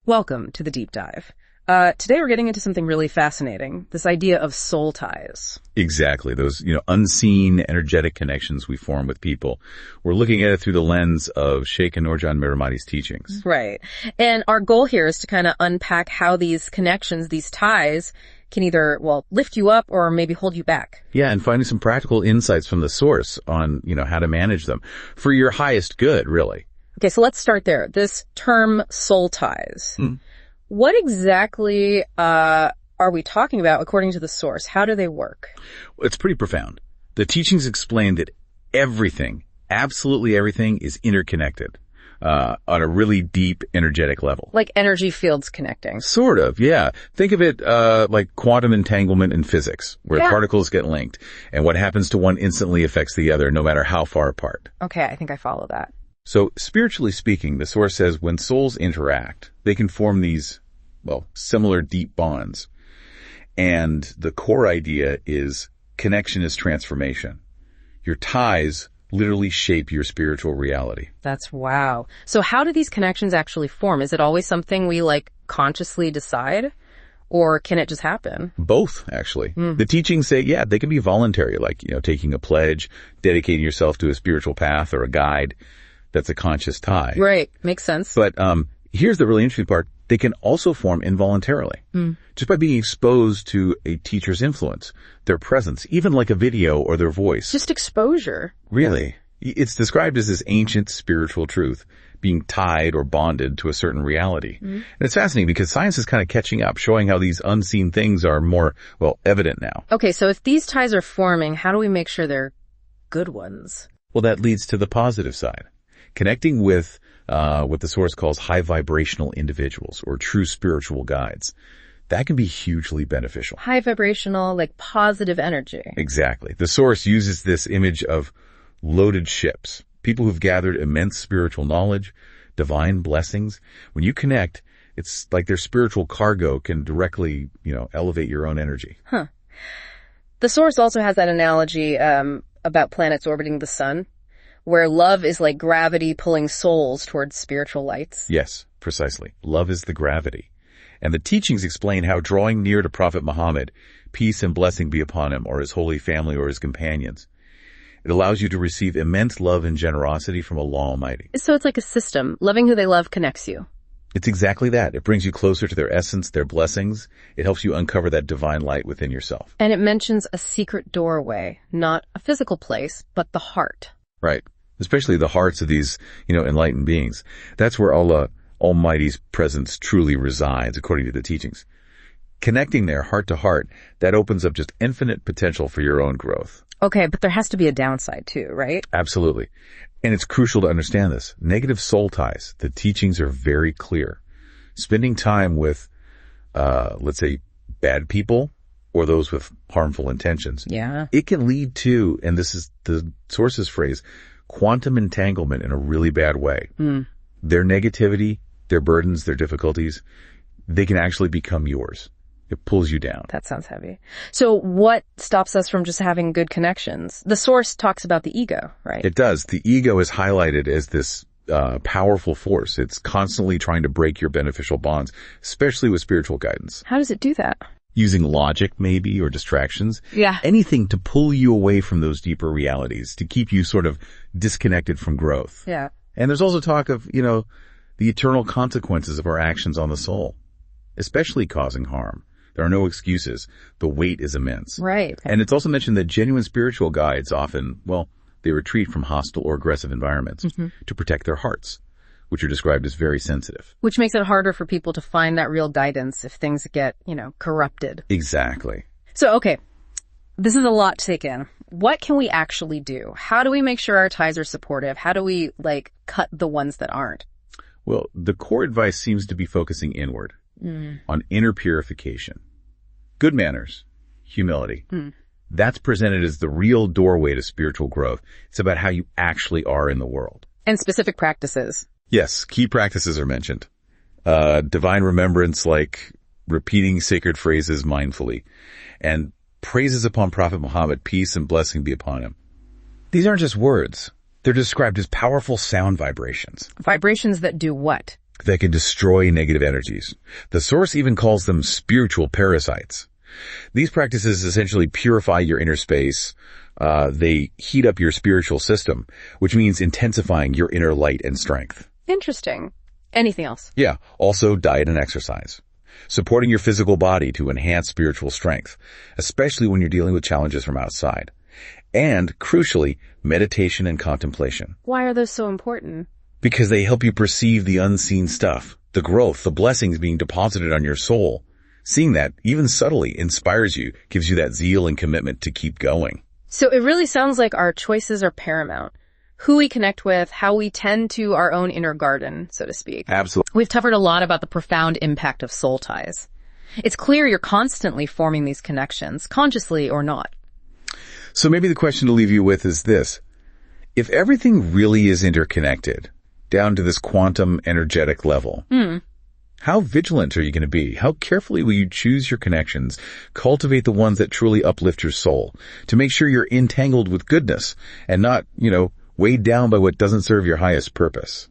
Welcome to the Deep Dive. Today we're getting into something really fascinating, this idea of soul ties. Exactly. Those, unseen energetic connections we form with people. We're looking at it through the lens of Sheikh Nurjan Miramati's teachings. Right. And our goal here is to kind of unpack how these connections, these ties, can either, lift you up or maybe hold you back. Yeah, and finding some practical insights from the source on, how to manage them for your highest good, really. Okay, so let's start there. This term soul ties. What exactly are we talking about according to the source? How do they work? It's pretty profound. The teachings explain that everything, absolutely everything, is interconnected on a really deep energetic level. Like energy fields connecting. Sort of, yeah. Think of it like quantum entanglement in physics, where particles get linked, and what happens to one instantly affects the other, no matter how far apart. Okay, I think I follow that. So, spiritually speaking, the source says when souls interact, they can form these, similar deep bonds. And the core idea is connection is transformation. Your ties literally shape your spiritual reality. That's wow. So how do these connections actually form? Is it always something we consciously decide? Or can it just happen? Both, actually. The teachings say, they can be voluntary, like, taking a pledge, dedicating yourself to a spiritual path or a guide. That's a conscious tie. Right. Makes sense. But here's the really interesting part. They can also form involuntarily. Just by being exposed to a teacher's influence, their presence, even like a video or their voice. Just exposure. Really. It's described as this ancient spiritual truth, being tied or bonded to a certain reality. And it's fascinating because science is kind of catching up, showing how these unseen things are more, evident now. Okay, so if these ties are forming, how do we make sure they're good ones? Well, that leads to the positive side. Connecting with what the source calls high vibrational individuals or true spiritual guides. That can be hugely beneficial. High vibrational, positive energy. Exactly. The source uses this image of loaded ships, people who've gathered immense spiritual knowledge, divine blessings. When you connect, it's like their spiritual cargo can directly, elevate your own energy. The source also has that analogy about planets orbiting the sun, where love is like gravity pulling souls towards spiritual lights. Yes, precisely. Love is the gravity. And the teachings explain how drawing near to Prophet Muhammad, peace and blessing be upon him, or his holy family or his companions, it allows you to receive immense love and generosity from Allah Almighty. So it's like a system. Loving who they love connects you. It's exactly that. It brings you closer to their essence, their blessings. It helps you uncover that divine light within yourself. And it mentions a secret doorway, not a physical place, but the heart. Right. Especially the hearts of these, enlightened beings. That's where Allah Almighty's presence truly resides, according to the teachings. Connecting there, heart to heart, that opens up just infinite potential for your own growth. Okay, but there has to be a downside too, right? Absolutely. And it's crucial to understand this. Negative soul ties, the teachings are very clear. Spending time with, let's say, bad people or those with harmful intentions. Yeah. It can lead to, and this is the source's phrase, quantum entanglement in a really bad way. Their negativity, their burdens, their difficulties, they can actually become yours. It pulls you down. That sounds heavy. So what stops us from just having good connections? The source talks about the ego, right? It does. The ego is highlighted as this powerful force. It's constantly trying to break your beneficial bonds, especially with spiritual guidance. How does it do that? Using logic, maybe, or distractions. Yeah. Anything to pull you away from those deeper realities, to keep you sort of disconnected from growth. Yeah. And there's also talk of, the eternal consequences of our actions on the soul, especially causing harm. There are no excuses. The weight is immense. Right. And it's also mentioned that genuine spiritual guides often, they retreat from hostile or aggressive environments to protect their hearts, which are described as very sensitive. Which makes it harder for people to find that real guidance if things get, corrupted. Exactly. So, okay, this is a lot to take in. What can we actually do? How do we make sure our ties are supportive? How do we, cut the ones that aren't? Well, the core advice seems to be focusing inward, on inner purification. Good manners, humility. That's presented as the real doorway to spiritual growth. It's about how you actually are in the world. And specific practices. Yes, key practices are mentioned. Divine remembrance, like repeating sacred phrases mindfully, and praises upon Prophet Muhammad, peace and blessing be upon him. These aren't just words. They're described as powerful sound vibrations. Vibrations that do what? that can destroy negative energies. The Source even calls them spiritual parasites. These practices essentially purify your inner space. They heat up your spiritual system, which means intensifying your inner light and strength. Interesting. Anything else? Yeah, also diet and exercise. Supporting your physical body to enhance spiritual strength, especially when you're dealing with challenges from outside. And, crucially, meditation and contemplation. Why are those so important? Because they help you perceive the unseen stuff, the growth, the blessings being deposited on your soul. Seeing that, even subtly, inspires you, gives you that zeal and commitment to keep going. So it really sounds like our choices are paramount. Who we connect with, how we tend to our own inner garden, so to speak. Absolutely. We've covered a lot about the profound impact of soul ties. It's clear you're constantly forming these connections, consciously or not. So maybe the question to leave you with is this. If everything really is interconnected, down to this quantum energetic level, how vigilant are you going to be? How carefully will you choose your connections, cultivate the ones that truly uplift your soul, to make sure you're entangled with goodness and not, weighed down by what doesn't serve your highest purpose?